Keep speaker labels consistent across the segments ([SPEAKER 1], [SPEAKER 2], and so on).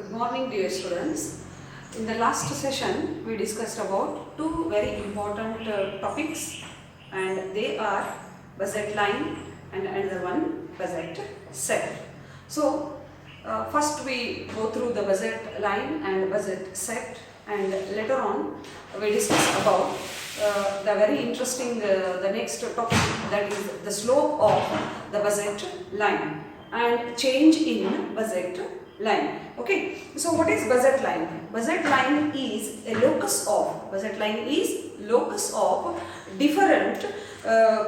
[SPEAKER 1] Good morning, dear students. In the last session, we discussed about two very important topics, and they are budget line and another one budget set. So, first we go through the budget line and budget set, and later on we discuss about the very interesting the next topic, that is the slope of the budget line and change in budget line. Okay, so what is budget line? Budget line is a locus of different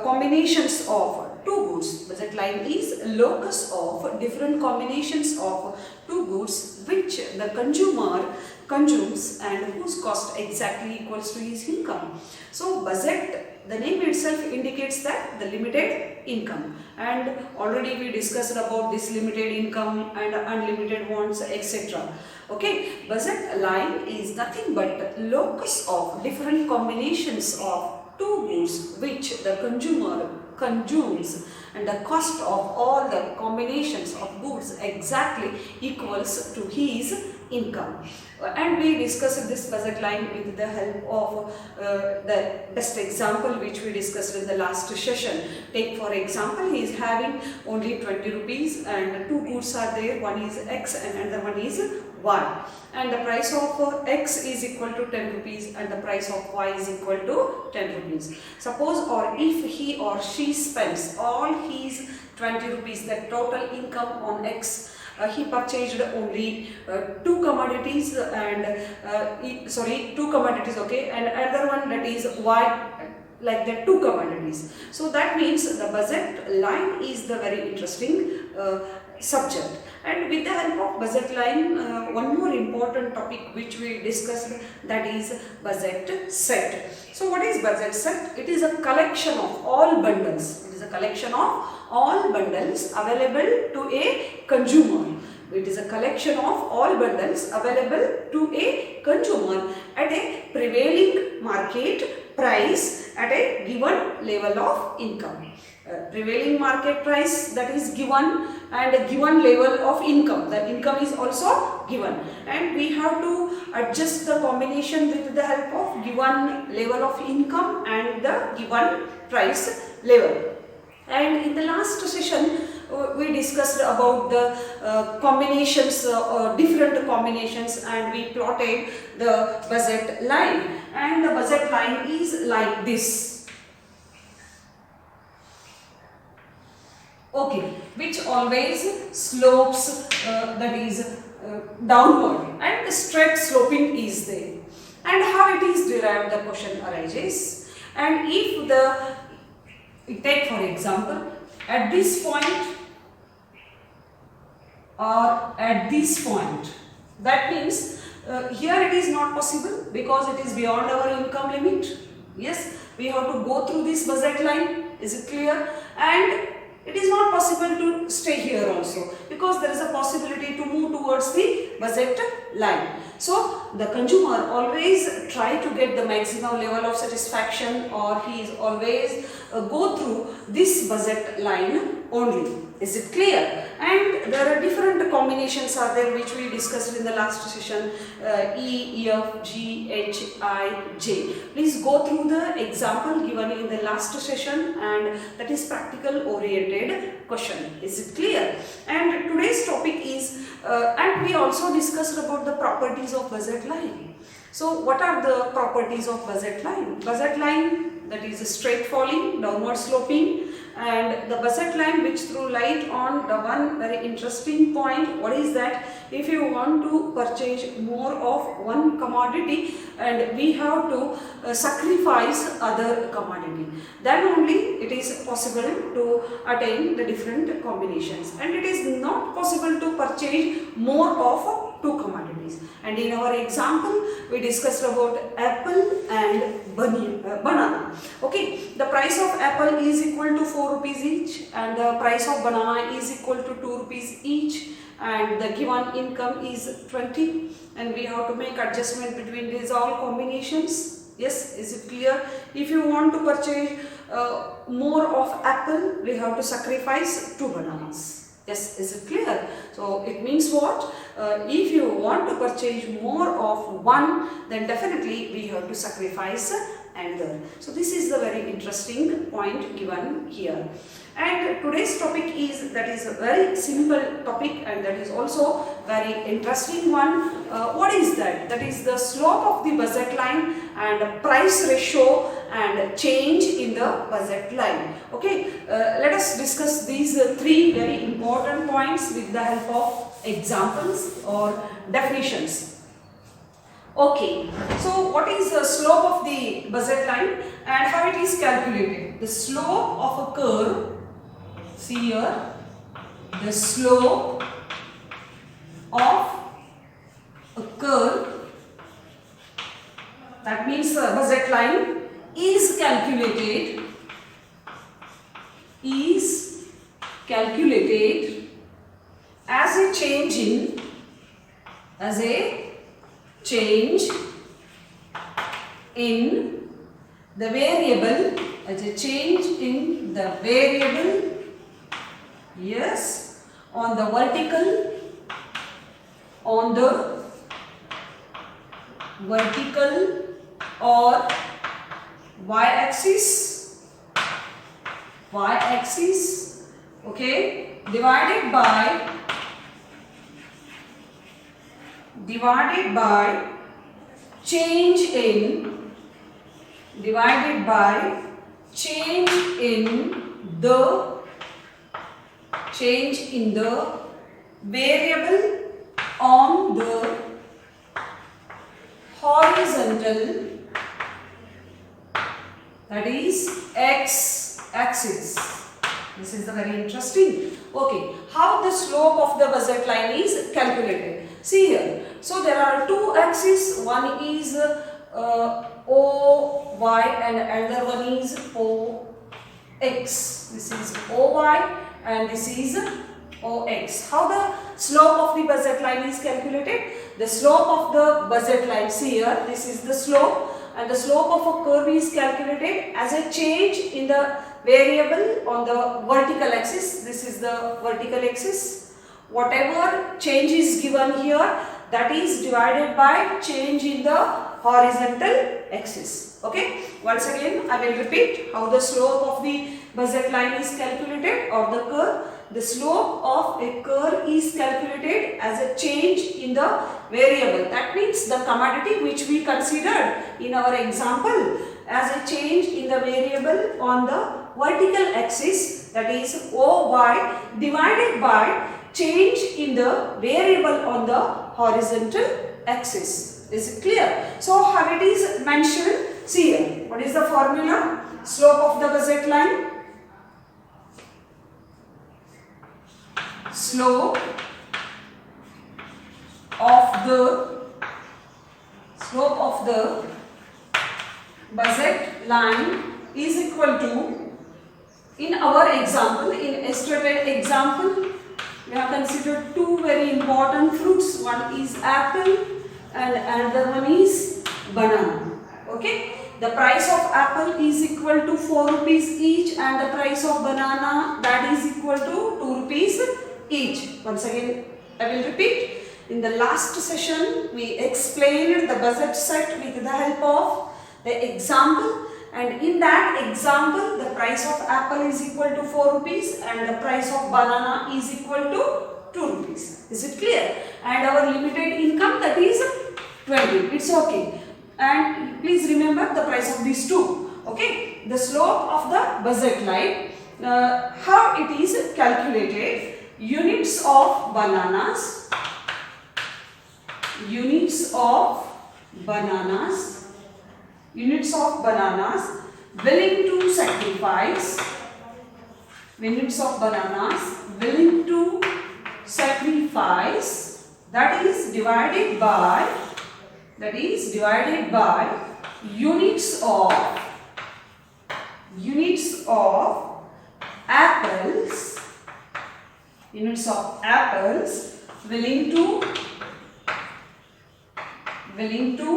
[SPEAKER 1] combinations of two goods. Budget line is locus of different combinations of two goods which the consumer consumes and whose cost exactly equals to his income. So budget, the name itself indicates that the limited income, and already we discussed about this limited income and unlimited wants, etc. Okay, budget line is nothing but locus of different combinations of two goods which the consumer consumes, and the cost of all the combinations of goods exactly equals to his income. And we discussed this budget line with the help of the best example which we discussed in the last session. Take for example, he is having only 20 rupees and two goods are there, one is X and another one is Y, and the price of X is equal to 10 rupees and the price of Y is equal to 10 rupees. Suppose, or if he or she spends all his 20 rupees, the total income on X, he purchased only two commodities and two commodities, okay, and another one, that is Y, like that, two commodities. So that means the budget line is the very interesting subject. And with the help of budget line, one more important topic which we discussed, that is budget set. So what is budget set? It is a collection of all bundles. It is a collection of all bundles available to a consumer. It is a collection of all bundles available to a consumer at a prevailing market price at a given level of income. Prevailing market price, that is given, and a given level of income. The income is also given, and we have to adjust the combination with the help of given level of income and the given price level. And in the last session, we discussed about the combinations, different combinations, and we plotted the budget line. And the budget line is like this. Okay, which always slopes, that is downward, and straight sloping is there. And how it is derived, the question arises. And if take for example, at this point or at this point, that means here it is not possible because it is beyond our income limit. Yes, we have to go through this budget line. Is it clear? And it is not possible to stay here also because there is a possibility to move towards the budget line. So the consumer always try to get the maximum level of satisfaction, or he is always go through this budget line only. Is it clear? And there are different combinations are there which we discussed in the last session, E, F, G, H, I, J. Please go through the example given in the last session, and that is practical oriented question. Is it clear? And today's topic is, and we also discussed about the properties of budget line. So what are the properties of budget line? Budget line, that is straight falling, downward sloping, and the budget line which throw light on the one very interesting point. What is that? If you want to purchase more of one commodity and we have to sacrifice other commodity, then only it is possible to attain the different combinations, and it is not possible to purchase more of two commodities. And in our example, we discussed about apple and banana. Okay, the price of apple is equal to 4 rupees each, and the price of banana is equal to 2 rupees each, and the given income is 20, and we have to make adjustment between these all combinations. Yes, is it clear? If you want to purchase more of apple, we have to sacrifice 2 bananas. Yes, is it clear? So it means what? If you want to purchase more of one, then definitely we have to sacrifice another. So this is the very interesting point given here. And today's topic is, that is a very simple topic, and that is also very interesting one. What is that? That is the slope of the budget line and price ratio and change in the budget line. Okay, let us discuss these three very important points with the help of examples or definitions. Okay, so what is the slope of the budget line and how it is calculated? The slope of a curve, see here, the slope of a curve, that means the budget line, is calculated as a change in the variable, yes, on the vertical or y-axis, okay, divided by change in the variable on the horizontal, that is x-axis. This is the very interesting. Okay, how the slope of the budget line is calculated. See here. So there are two axes. One is OY and another one is OX. This is OY and this is OX. How the slope of the budget line is calculated? The slope of the budget line, see here, this is the slope, and the slope of a curve is calculated as a change in the variable on the vertical axis. This is the vertical axis. Whatever change is given here, that is divided by change in the horizontal axis. Okay, once again I will repeat how the slope of the budget line is calculated, or the curve. The slope of a curve is calculated as a change in the variable. That means the commodity which we considered in our example as a change in the variable on the vertical axis, that is OY, divided by change in the variable on the horizontal axis. Is it clear? So how it is mentioned? See here. What is the formula? Slope of the budget line. Slope of the budget line is equal to, in our example, in yesterday's example, we have considered two very important fruits. One is apple and another one is banana. Okay, the price of apple is equal to 4 rupees each, and the price of banana, that is equal to 2 rupees each. Once again I will repeat. In the last session we explained the budget set with the help of the example, and in that example the price of apple is equal to 4 rupees and the price of banana is equal to 2 rupees. Is it clear? And our limited income, that is 20. It's okay. And please remember the price of these two. Okay, the slope of the budget line, how it is calculated: units of bananas willing to sacrifice, that is divided by units of apples willing to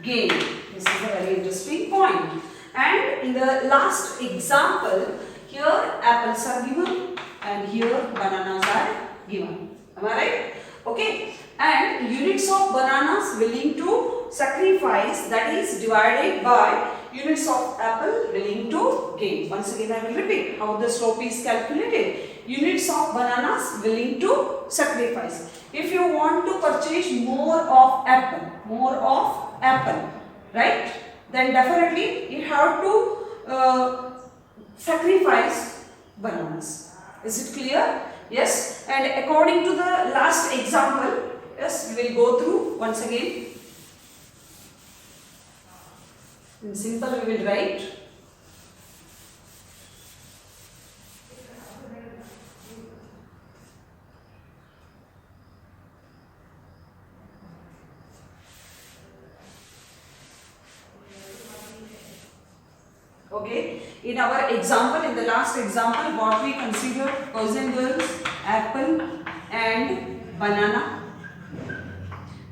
[SPEAKER 1] gain. This is a very interesting point. And in the last example, here apples are given and here bananas are given. Am I right? Okay. And units of bananas willing to sacrifice, that is divided by units of apple willing to gain. Once again I will repeat how the slope is calculated. Units of bananas willing to sacrifice. If you want to purchase more of apple, right? Then definitely you have to sacrifice bananas. Is it clear? Yes. And according to the last example, yes, we will go through once again. In simple we will write. Okay, in our example, in the last example, what we considered boys and girls, apple and banana.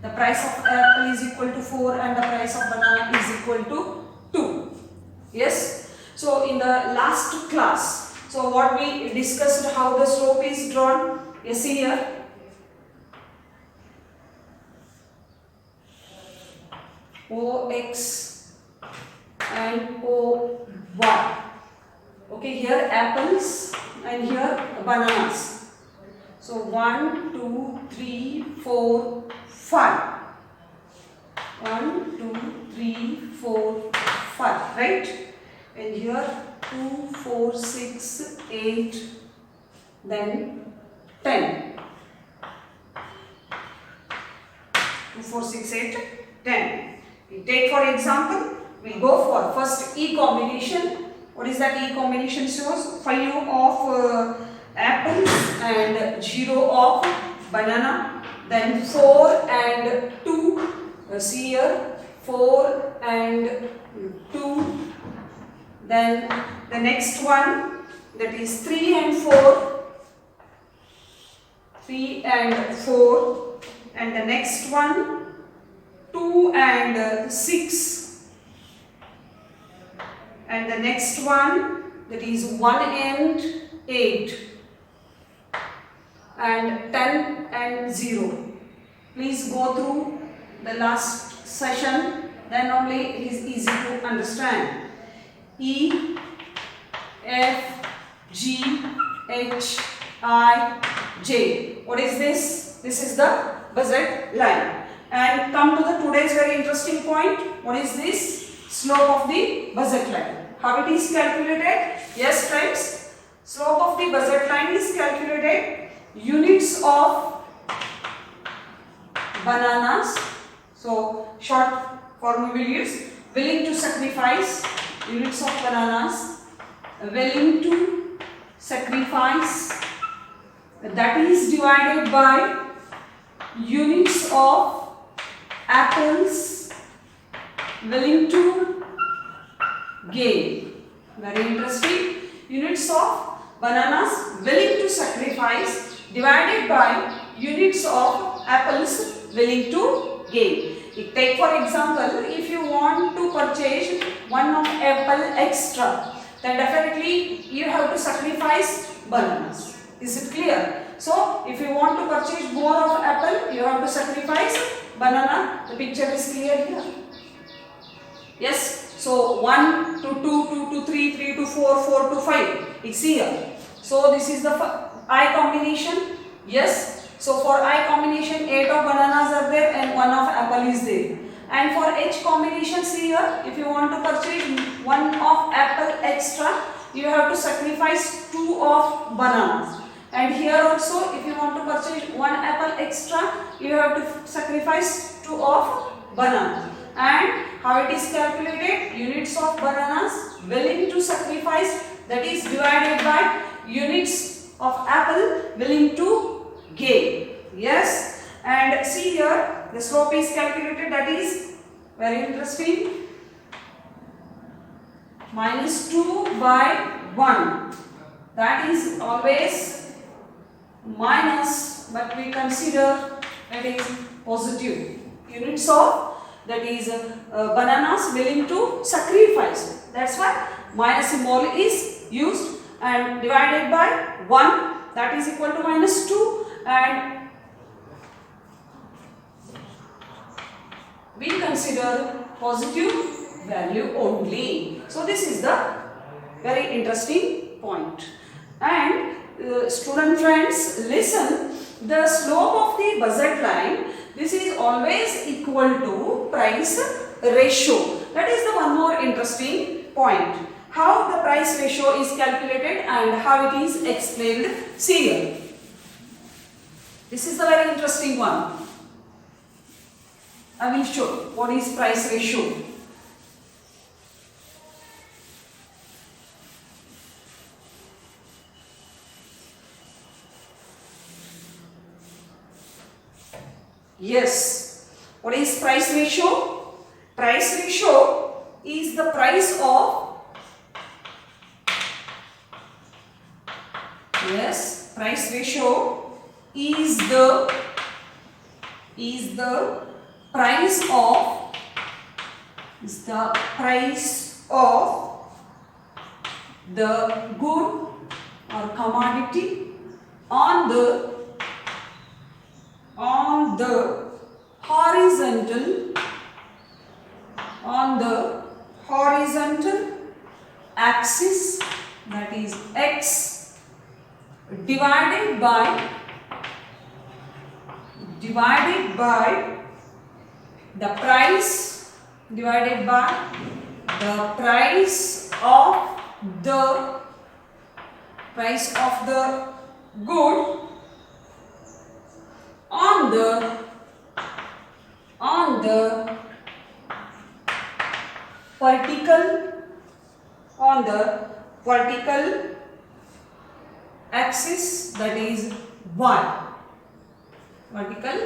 [SPEAKER 1] The price of apple is equal to 4 and the price of banana is equal to 2. Yes. So in the last class, so what we discussed, how the slope is drawn. You see here. OX and OY. Okay, here apples and here bananas. So 1, 2, 3, 4, 5. 1, 2, 3, 4, 5. Right? And here 2, 4, 6, 8, then 10. 2, 4, 6, 8, 10. We take for example, we go for first E combination. What is that E combination shows? 5 of apples and 0 of banana. Then 4 and 2. See here, 4 and 2. Then the next one, that is 3 and 4. 3 and 4. And the next one, 2 and 6. And the next one, that is 1 and 8. And 10 and 0. Please go through the last session, then only it is easy to understand. E, F, G, H, I, J. What is this? This is the budget line. And come to the today's very interesting point. What is this? Slope of the budget line. How it is calculated? Yes friends, slope of the budget line is calculated units of bananas. So short form we will use. Willing to sacrifice, units of bananas, willing to sacrifice, that is divided by units of apples willing to gain. Very interesting. Units of bananas willing to sacrifice divided by units of apples willing to gain. Take for example, if you want to purchase one of apple extra, then definitely you have to sacrifice bananas. Is it clear? So if you want to purchase more of apple, you have to sacrifice banana. The picture is clear here. Yes. So 1 to 2, 2 to 3, 3 to 4, 4 to 5. It's here. So this is the I combination. Yes. So for I combination, 8 of bananas are there and 1 of apple is there. And for H combinations here, if you want to purchase 1 of apple extra, you have to sacrifice 2 of bananas. And here also, if you want to purchase 1 apple extra, you have to sacrifice 2 of bananas. And how it is calculated? Units of bananas willing to sacrifice, that is divided by units of apple willing to gain. Yes. And see here, the slope is calculated, that is very interesting. Minus 2 by 1. That is always minus, but we consider that is positive. Units of, that is bananas willing to sacrifice. That's why minus symbol is used, and divided by 1 that is equal to -2, and we consider positive value only. So this is the very interesting point. And student friends, listen, the slope of the budget line, this is always equal to price ratio. That is the one more interesting point. How the price ratio is calculated and how it is explained. See here. This is the very interesting one. I will show what is price ratio. Yes. What is price ratio? Price ratio is the price of, yes, price ratio is the price of the good or commodity on the horizontal axis, that is x, divided by the price of the good on the vertical axis, that is y. Vertical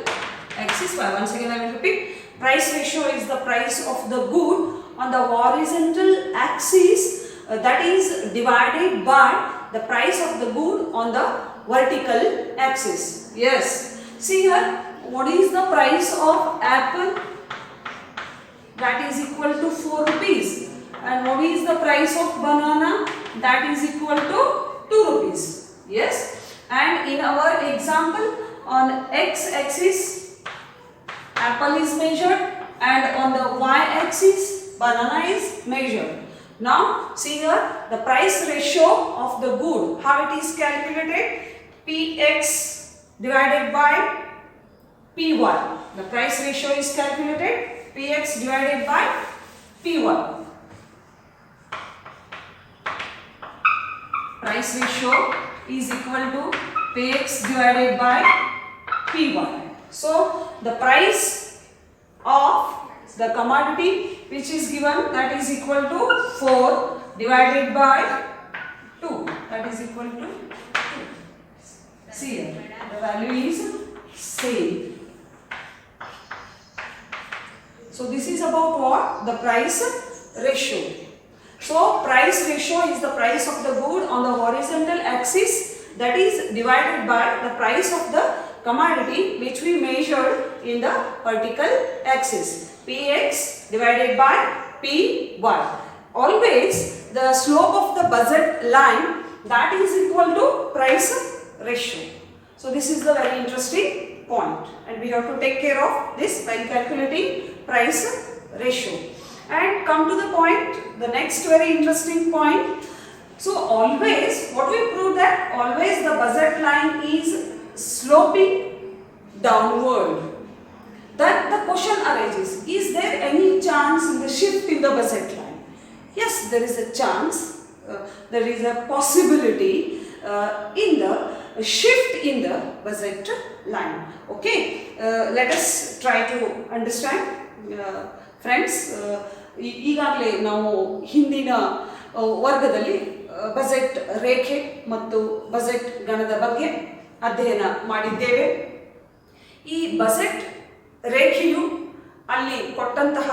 [SPEAKER 1] axis y. Once again I will repeat. Price ratio is the price of the good on the horizontal axis, that is divided by the price of the good on the vertical axis. Yes. See here, what is the price of apple? That is equal to 4 rupees. And what is the price of banana? That is equal to 2 rupees. Yes. And in our example, on x-axis, apple is measured, and on the y-axis, banana is measured. Now, see here, the price ratio of the good, how it is calculated? Px divided by Py. The price ratio is calculated Px divided by Py. Price ratio is equal to Px divided by Py. So, the price of the commodity which is given, that is equal to 4 divided by 2, that is equal to 2. See here, the value is same. So this is about what? The price ratio. So price ratio is the price of the good on the horizontal axis, that is divided by the price of the commodity which we measured in the vertical axis. Px divided by Py. Always the slope of the budget line, that is equal to price ratio. So this is the very interesting point, and we have to take care of this while calculating price ratio. And come to the point, the next very interesting point. So always, what we proved, that always the budget line is sloping downward. Then the question arises, is there any chance in the shift in the budget line? Yes, there is a chance, there is a possibility in the shift in the budget line. Okay, let us try to understand. Friends, ಈಗಾಗಲೇ ನಾವು ಹಿಂದಿನ ವರ್ಗದಲ್ಲಿ budget ರೇಖೆ ಮತ್ತು budget ಗಣದ ಬಗ್ಗೆ ಅಧ್ಯಯನ ಮಾಡಿದ್ದೇವೆ. ಈ ಬಜೆಟ್ ರೇಖೆಯು ಅಲ್ಲಿ ಕೊಟ್ಟಂತಹ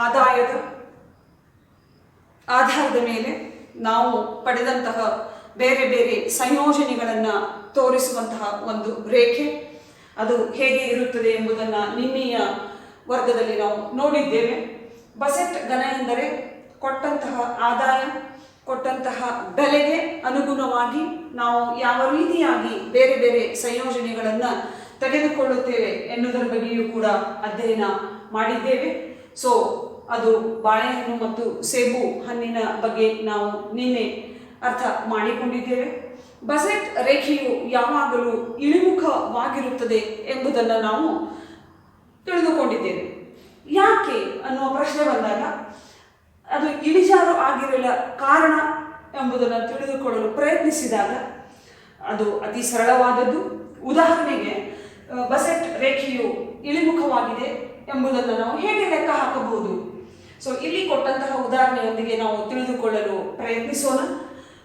[SPEAKER 1] ಆದಾಯದ ಆಧಾರದ ಮೇಲೆ ನಾವು ಪಡೆದಂತಹ ಬೇರೆ ಬೇರೆ ಸಂಯೋಜನೆಗಳನ್ನು ತೋರಿಸುವಂತಹ ಒಂದು ರೇಖೆ. ಅದು ಹೇಗೆ ಇರುತ್ತದೆ ಎಂಬುದನ್ನು ನಿನ್ನೆಯ ವರ್ಗದಲ್ಲಿ ನಾವು ನೋಡಿದ್ದೇವೆ. ಬಜೆಟ್ ಘನ ಎಂದರೆ ಕೊಟ್ಟಂತಹ ಆದಾಯ, ಕೊಟ್ಟಂತಹ ಬೆಲೆಗೆ ಅನುಗುಣವಾಗಿ ನಾವು ಯಾವ ರೀತಿಯಾಗಿ ಬೇರೆ ಬೇರೆ ಸಂಯೋಜನೆಗಳನ್ನು ತೆಗೆದುಕೊಳ್ಳುತ್ತೇವೆ ಎನ್ನುವುದರ ಬಗ್ಗೆಯೂ ಕೂಡ ಅಧ್ಯಯನ ಮಾಡಿದ್ದೇವೆ. ಸೊ ಅದು ಬಾಳೆಹಣ್ಣು ಮತ್ತು ಸೇಬು ಹಣ್ಣಿನ ಬಗ್ಗೆ ನಾವು ನಿನ್ನೆ ಅರ್ಥ ಮಾಡಿಕೊಂಡಿದ್ದೇವೆ. ಬಜೆಟ್ ರೇಖೆಯು ಯಾವಾಗಲೂ ಇಳಿಮುಖವಾಗಿರುತ್ತದೆ ಎಂಬುದನ್ನು ನಾವು ತಿಳಿದುಕೊಂಡಿದ್ದೇವೆ. ಯಾಕೆ ಅನ್ನುವ ಪ್ರಶ್ನೆ ಬಂದಾಗ ಅದು ಇಳಿಜಾರು ಆಗಿರಲ ಕಾರಣ ಎಂಬುದನ್ನು ತಿಳಿದುಕೊಳ್ಳಲು ಪ್ರಯತ್ನಿಸಿದಾಗ ಅದು ಅತಿ ಸರಳವಾದದ್ದು. ಉದಾಹರಣೆಗೆ ಬಜೆಟ್ ರೇಖೆಯು ಇಳಿಮುಖವಾಗಿದೆ ಎಂಬುದನ್ನು ನಾವು ಹೇಗೆ ಲೆಕ್ಕ ಹಾಕಬಹುದು? ಸೊ ಇಲ್ಲಿ ಕೊಟ್ಟಂತಹ ಉದಾಹರಣೆಯೊಂದಿಗೆ ನಾವು ತಿಳಿದುಕೊಳ್ಳಲು ಪ್ರಯತ್ನಿಸೋಣ.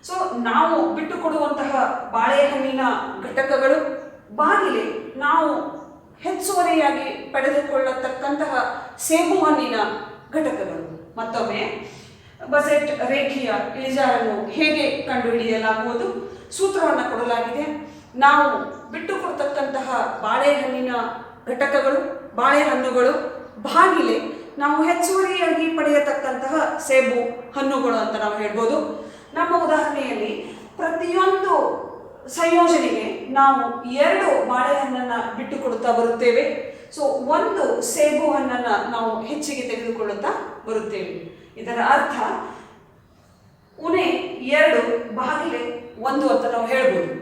[SPEAKER 1] ಸೊ ನಾವು ಬಿಟ್ಟುಕೊಡುವಂತಹ ಬಾಳೆಹಣ್ಣಿನ ಘಟಕಗಳು ಬಾಗಿಲೆ ನಾವು ಹೆಚ್ಚುವರಿಯಾಗಿ ಪಡೆದುಕೊಳ್ಳತಕ್ಕಂತಹ ಸೇಬು ಹಣ್ಣಿನ ಘಟಕಗಳು. ಮತ್ತೊಮ್ಮೆ ಬಜೆಟ್ ರೇಖೆಯ ಇಳಿಜಾರನ್ನು ಹೇಗೆ ಕಂಡುಹಿಡಿಯಲಾಗುವುದು? ಸೂತ್ರವನ್ನು ಕೊಡಲಾಗಿದೆ. ನಾವು ಬಿಟ್ಟುಕೊಡ್ತಕ್ಕಂತಹ ಬಾಳೆಹಣ್ಣಿನ ಘಟಕಗಳು, ಬಾಳೆಹಣ್ಣುಗಳು ಬಾಗಿಲೆ ನಾವು ಹೆಚ್ಚುವರಿಯಾಗಿ ಪಡೆಯತಕ್ಕಂತಹ ಸೇಬು ಹಣ್ಣುಗಳು ಅಂತ ನಾವು ಹೇಳ್ಬೋದು. ನಮ್ಮ ಉದಾಹರಣೆಯಲ್ಲಿ ಪ್ರತಿಯೊಂದು ಸಂಯೋಜನೆಗೆ ನಾವು 2 ಬಾಳೆಹಣ್ಣನ್ನು ಬಿಟ್ಟುಕೊಡುತ್ತಾ ಬರುತ್ತೇವೆ. ಸೊ 1 ಸೇಬು ಹಣ್ಣನ್ನು ನಾವು ಹೆಚ್ಚಿಗೆ ತೆಗೆದುಕೊಳ್ಳುತ್ತಾ ಬರುತ್ತೇವೆ. ಇದರ ಅರ್ಥ ಉನೆ 2 ಬಾಗಿಲೆ 1 ಅಂತ ನಾವು ಹೇಳ್ಬೋದು.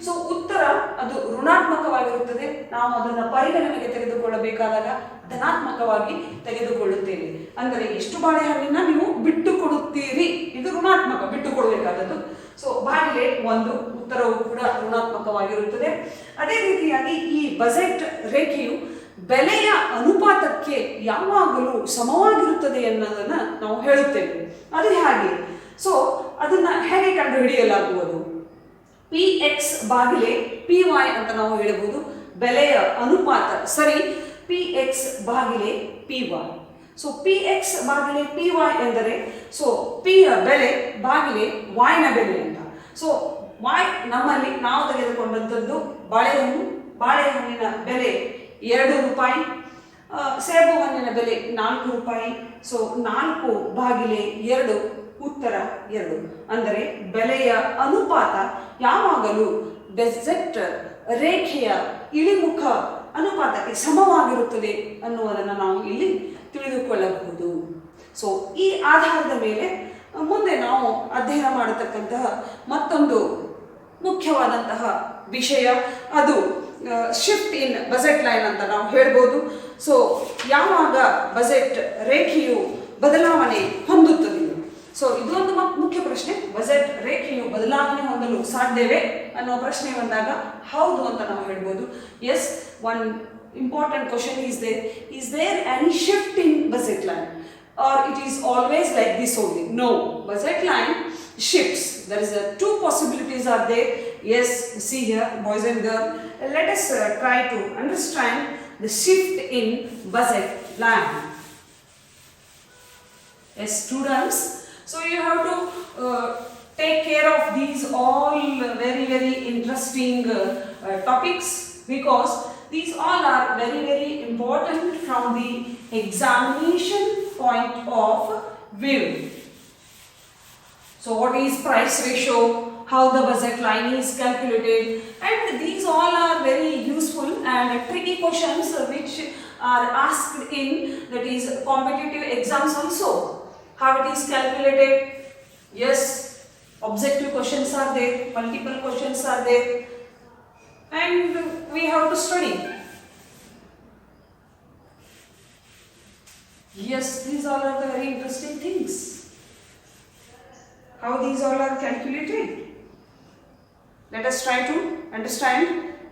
[SPEAKER 1] ಸೊ ಉತ್ತರ ಅದು ಋಣಾತ್ಮಕವಾಗಿರುತ್ತದೆ. ನಾವು ಅದನ್ನು ಪರಿಗಣನೆಗೆ ತೆಗೆದುಕೊಳ್ಳಬೇಕಾದಾಗ ಧನಾತ್ಮಕವಾಗಿ ತೆಗೆದುಕೊಳ್ಳುತ್ತೇವೆ. ಅಂದರೆ ಎಷ್ಟು ಬಾಳೆಹಣ್ಣನ್ನ ನೀವು ಬಿಟ್ಟು ಕೊಡುತ್ತೀರಿ, ಇದು ಋಣಾತ್ಮಕ, ಬಿಟ್ಟು ಕೊಡಬೇಕಾದದ್ದು. ಸೊ ಬಾಗಿಲೆ 1, ಉತ್ತರವು ಕೂಡ ಋಣಾತ್ಮಕವಾಗಿರುತ್ತದೆ. ಅದೇ ರೀತಿಯಾಗಿ ಈ ಬಜೆಟ್ ರೇಖೆಯು ಬೆಲೆಯ ಅನುಪಾತಕ್ಕೆ ಯಾವಾಗಲೂ ಸಮವಾಗಿರುತ್ತದೆ ಅನ್ನೋದನ್ನು ನಾವು ಹೇಳುತ್ತೇವೆ. ಅದು ಹಾಗೆ. ಸೊ ಅದನ್ನು ಹೇಗೆ ಕಂಡುಹಿಡಿಯಲಾಗುವುದು? PX ಬಾಗಿಲೆ PY ಅಂತ ನಾವು ಹೇಳಬಹುದು. ಬೆಲೆಯ ಅನುಪಾತ ಸರಿ PX ಬಾಗಿಲೆ PY. So PX ಬಾಗಿಲೆ PY ಎಂದರೆ ಸೊ P ಯ ಬೆಲೆ ಬಾಗಿಲೆ Y ನ ಬೆಲೆ ಅಂತ. ಸೊ Y ನಮ್ಮಲ್ಲಿ ನಾವು ತೆಗೆದುಕೊಂಡಂಥದ್ದು ಬಾಳೆಹಣ್ಣಿನ ಬೆಲೆ 2 ರೂಪಾಯಿ, ಸೇಬು ಹಣ್ಣಿನ ಬೆಲೆ 4 ರೂಪಾಯಿ. ಸೊ 4 ಬಾಗಿಲೆ 2 ಉತ್ತರ 2. ಅಂದರೆ ಬೆಲೆಯ ಅನುಪಾತ ಯಾವಾಗಲೂ ಬಜೆಟ್ ರೇಖೆಯ ಇಳಿಮುಖ ಅನುಪಾತಕ್ಕೆ ಸಮವಾಗಿರುತ್ತದೆ ಅನ್ನುವುದನ್ನು ನಾವು ಇಲ್ಲಿ ತಿಳಿದುಕೊಳ್ಳಬಹುದು. ಸೊ ಈ ಆಧಾರದ ಮೇಲೆ ಮುಂದೆ ನಾವು ಅಧ್ಯಯನ ಮಾಡತಕ್ಕಂತಹ ಮತ್ತೊಂದು ಮುಖ್ಯವಾದಂತಹ ವಿಷಯ ಅದು ಶಿಫ್ಟ್ ಇನ್ ಬಜೆಟ್ ಲೈನ್ ಅಂತ ನಾವು ಹೇಳ್ಬೋದು. ಸೊ ಯಾವಾಗ ಬಜೆಟ್ ರೇಖೆಯು ಬದಲಾವಣೆ ಹೊಂದುತ್ತದೆ? ಸೊ ಇದೊಂದು ಮುಖ್ಯ ಪ್ರಶ್ನೆ. ಬಜೆಟ್ ರೇಖೆಯು ಬದಲಾವಣೆ ಹೊಂದಲು ಸಾಧ್ಯವೇ ಅನ್ನೋ ಪ್ರಶ್ನೆ ಬಂದಾಗ ಹೌದು ಅಂತ ನಾವು ಹೇಳ್ಬೋದು. Yes, one important question is there any shift in budget line or it is always like this only? No, budget line shifts. There is 2 possibilities are there. Yes, see here, boys and girls, let us try to understand the shift in budget line. Yes, students, so you have to take care of these all very interesting topics, because these all are very important from the examination point of view. So what is price ratio, how the budget line is calculated, and these all are very useful and tricky questions which are asked in that is competitive exams also. How it is calculated? Yes, objective questions are there, multiple questions are there, and we have to study. Yes, these all are the very interesting things. How these all are calculated? Let us try to understand.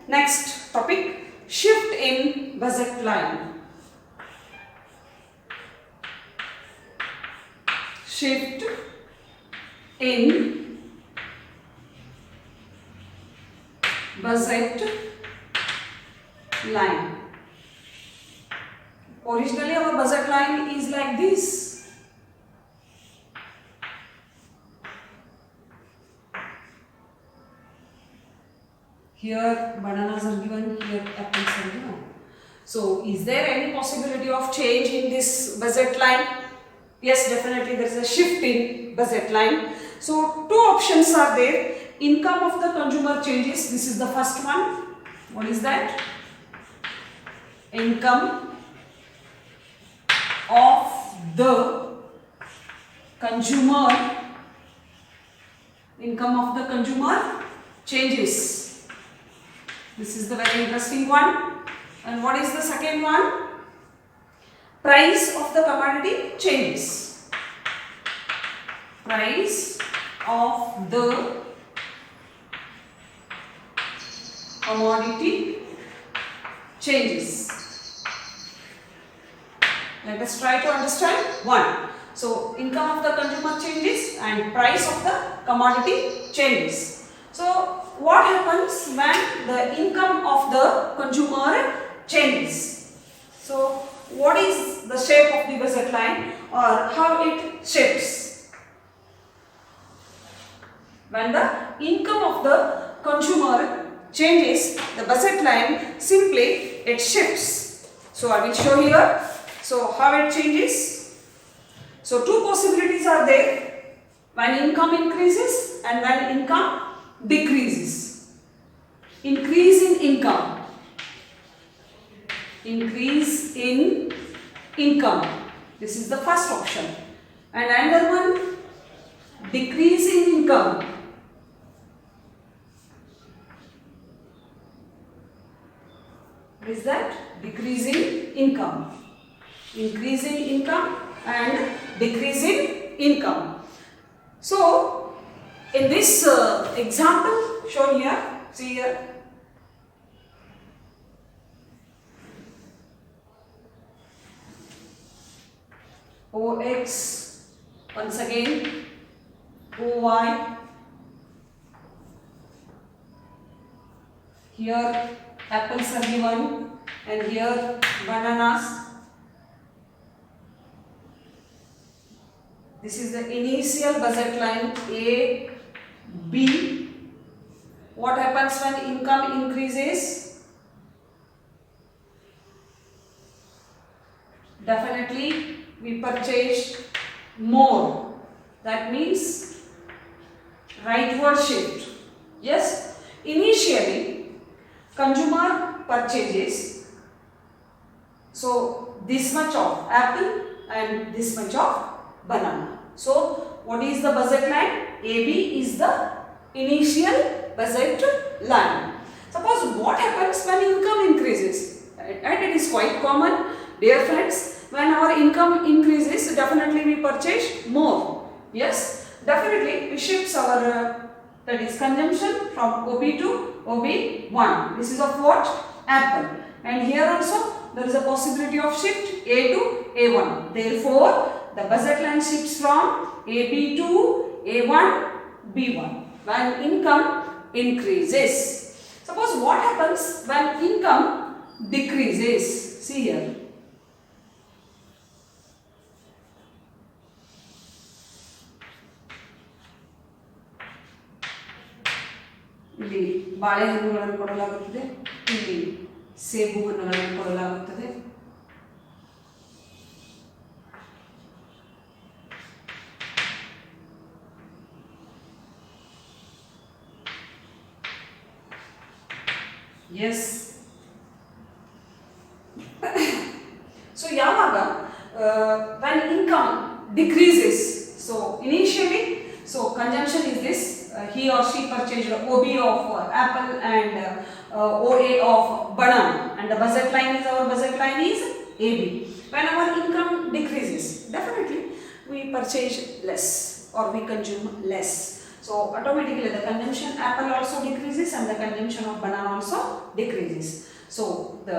[SPEAKER 1] Next topic, shift in budget line. Shift in budget line. Originally our budget line is like this. Here bananas are given, here apples are given. So is there any possibility of change in this budget line? Yes, definitely there is a shift in budget line. So two options are there. Income of the consumer changes. This is the first one. What is that? Income of the consumer. Income of the consumer changes. This is the very interesting one. And what is the second one? Price of the commodity changes. Price of the commodity changes. Let us try to understand one. So, income of the consumer changes and price of the commodity changes. So, what happens when the income of the consumer changes? So, what is the shape of the budget line or how it shifts? When the income of the consumer changes, the budget line simply it shifts. So, I will show here. So, how it changes? So, two possibilities are there, when income increases and when income decreases. Increase in income. Increase in income. This is the first option. And another one, decrease in income. What is that? Decreasing income. Increasing income and decreasing income. So, in this example shown here, see here. OX, once again, OY, here apples are given and here bananas. This is the initial budget line A, B. What happens when income increases? Definitely we purchase more. That means rightward shift. Yes, initially consumer purchases, so this much of apple and this much of banana. So, what is the budget line? AB is the initial budget line. Suppose what happens when income increases? And it is quite common, dear friends, when our income increases, definitely we purchase more. Yes, definitely we shift our that is consumption from OB to OB1. This is of what? Apple. And here also there is a possibility of shift A to A1. Therefore, the budget line shifts from AB to A1, B1 when income increases. Suppose what happens when income decreases? See here. ಇಲ್ಲಿ ಬಾಳೆಹಣ್ಣುಗಳನ್ನು ಕೊಡಲಾಗುತ್ತದೆ, ಇಲ್ಲಿ ಸೇಬು ಹಣ್ಣುಗಳನ್ನು ಕೊಡಲಾಗುತ್ತದೆ. Yes. So, yavaga when income decreases, so initially, so consumption is this, he or she purchased OB of apple and OA of banana, and the budget line is, our budget line is AB. When our income decreases, definitely we purchase less or we consume less. So, automatically the consumption apple also decreases and the consumption of banana also decreases. So, the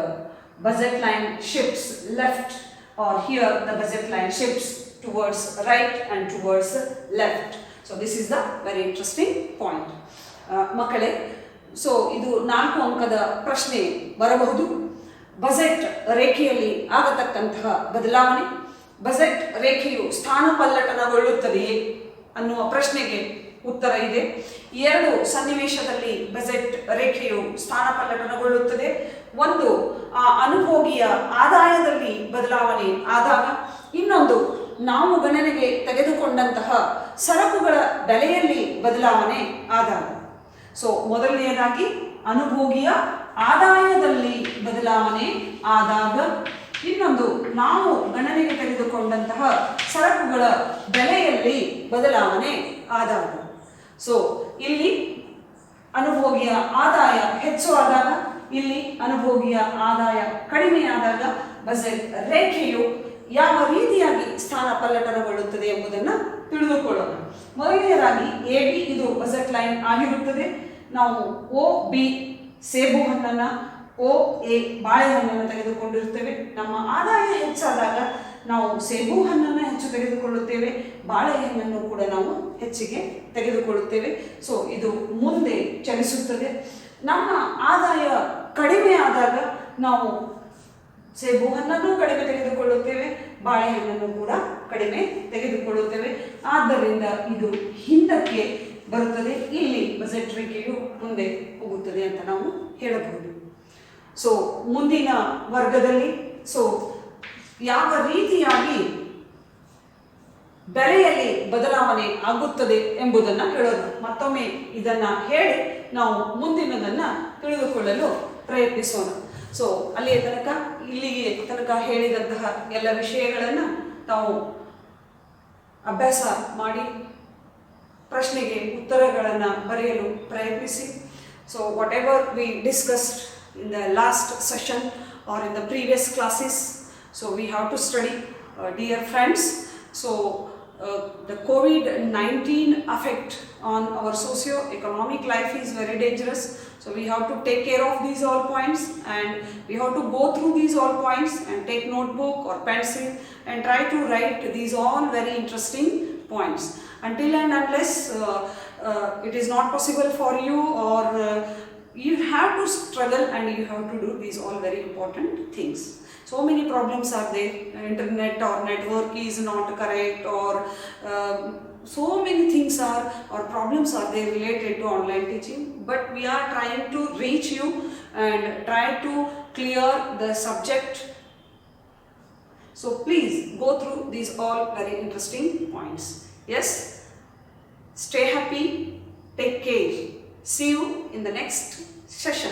[SPEAKER 1] budget line shifts left, or here the budget line shifts towards right and towards left. So, this is the very interesting point. Makkale, so idu 4 ಅಂಕದ ಪ್ರಶ್ನೆ ಬರಬಹುದು. Budget ರೇಖೆಯಲ್ಲಿ ಆಗತಕ್ಕಂತಹ ಬದಲಾವಣೆ, budget ರೇಖೆಯು ಸ್ಥಾನಪಲ್ಲಟನಗೊಳ್ಳುತ್ತದೆಯೇ ಅನ್ನುವ ಪ್ರಶ್ನೆಗೆ ಉತ್ತರ ಇದೆ. ಎರಡು ಸನ್ನಿವೇಶದಲ್ಲಿ ಬಜೆಟ್ ರೇಖೆಯು ಸ್ಥಾನಪಲ್ಲಟನಗೊಳ್ಳುತ್ತದೆ. ಒಂದು ಅನುಭೋಗಿಯ ಆದಾಯದಲ್ಲಿ ಬದಲಾವಣೆ ಆದಾಗ, ಇನ್ನೊಂದು ನಾವು ಗಣನೆಗೆ ತೆಗೆದುಕೊಂಡಂತಹ ಸರಕುಗಳ ಬೆಲೆಯಲ್ಲಿ ಬದಲಾವಣೆ ಆದಾಗ. ಸೊ ಮೊದಲನೆಯದಾಗಿ ಅನುಭೋಗಿಯ ಆದಾಯದಲ್ಲಿ ಬದಲಾವಣೆ ಆದಾಗ, ಇನ್ನೊಂದು ನಾವು ಗಣನೆಗೆ ತೆಗೆದುಕೊಂಡಂತಹ ಸರಕುಗಳ ಬೆಲೆಯಲ್ಲಿ ಬದಲಾವಣೆ ಆದಾಗ. ಸೊ ಇಲ್ಲಿ ಅನುಭೋಗಿಯ ಆದಾಯ ಹೆಚ್ಚು ಆದಾಗ, ಇಲ್ಲಿ ಅನುಭೋಗಿಯ ಆದಾಯ ಕಡಿಮೆಯಾದಾಗ ಬಜೆಟ್ ರೇಖೆಯು ಯಾವ ರೀತಿಯಾಗಿ ಸ್ಥಾನ ಪಲ್ಲಟನಗೊಳ್ಳುತ್ತದೆ ಎಂಬುದನ್ನು ತಿಳಿದುಕೊಳ್ಳೋಣ. ಮೊದಲನೆಯದಾಗಿ ಎ ಬಿ ಇದು ಬಜೆಟ್ ಲೈನ್ ಆಗಿರುತ್ತದೆ. ನಾವು ಒ ಬಿ ಸೇಬು ಹಣ್ಣನ್ನು, ಒ ಎ ಬಾಳೆಹಣ್ಣನ್ನು ತೆಗೆದುಕೊಂಡಿರುತ್ತೇವೆ. ನಮ್ಮ ಆದಾಯ ಹೆಚ್ಚಾದಾಗ ನಾವು ಸೇಬು ಹಣ್ಣನ್ನು ಹೆಚ್ಚು ತೆಗೆದುಕೊಳ್ಳುತ್ತೇವೆ, ಬಾಳೆಹಣ್ಣನ್ನು ಕೂಡ ನಾವು ಹೆಚ್ಚಿಗೆ ತೆಗೆದುಕೊಳ್ಳುತ್ತೇವೆ. ಸೊ ಇದು ಮುಂದೆ ಚಲಿಸುತ್ತದೆ. ನಮ್ಮ ಆದಾಯ ಕಡಿಮೆ ಆದಾಗ ನಾವು ಸೇಬು ಹಣ್ಣನ್ನು ಕಡಿಮೆ ತೆಗೆದುಕೊಳ್ಳುತ್ತೇವೆ, ಬಾಳೆಹಣ್ಣನ್ನು ಕೂಡ ಕಡಿಮೆ ತೆಗೆದುಕೊಳ್ಳುತ್ತೇವೆ. ಆದ್ದರಿಂದ ಇದು ಹಿಂದಕ್ಕೆ ಬರುತ್ತದೆ. ಇಲ್ಲಿ ಬಜೆಟ್ ರೇಖೆಯು ಮುಂದೆ ಹೋಗುತ್ತದೆ ಅಂತ ನಾವು ಹೇಳಬಹುದು. ಸೊ ಮುಂದಿನ ವರ್ಗದಲ್ಲಿ ಯಾವ ರೀತಿಯಾಗಿ ಬೆಲೆಯಲ್ಲಿ ಬದಲಾವಣೆ ಆಗುತ್ತದೆ ಎಂಬುದನ್ನು ಹೇಳೋಣ. ಮತ್ತೊಮ್ಮೆ ಇದನ್ನು ಹೇಳಿ ನಾವು ಮುಂದಿನದನ್ನು ತಿಳಿದುಕೊಳ್ಳಲು ಪ್ರಯತ್ನಿಸೋಣ. ಸೊ ಅಲ್ಲಿಯ ತನಕ, ಇಲ್ಲಿಗೆ ತನಕ ಹೇಳಿದಂತಹ ಎಲ್ಲ ವಿಷಯಗಳನ್ನು ತಾವು ಅಭ್ಯಾಸ ಮಾಡಿ ಪ್ರಶ್ನೆಗೆ ಉತ್ತರಗಳನ್ನು ಬರೆಯಲು ಪ್ರಯತ್ನಿಸಿ. So what ever we discussed in the last session or in the previous classes, so we have to study, dear friends. So the COVID-19 effect on our socio-economic life is very dangerous. So we have to take care of these all points, and we have to go through these all points and take notebook or pencil and try to write these all very interesting points. Until and unless it is not possible for you, or you have to struggle and you have to do these all very important things. So many problems are there. Internet or network is not correct, or so many things are, or problems are there related to online teaching. But we are trying to reach you and try to clear the subject. So please go through these all very interesting points. Yes, stay happy, take care. See you in the next session.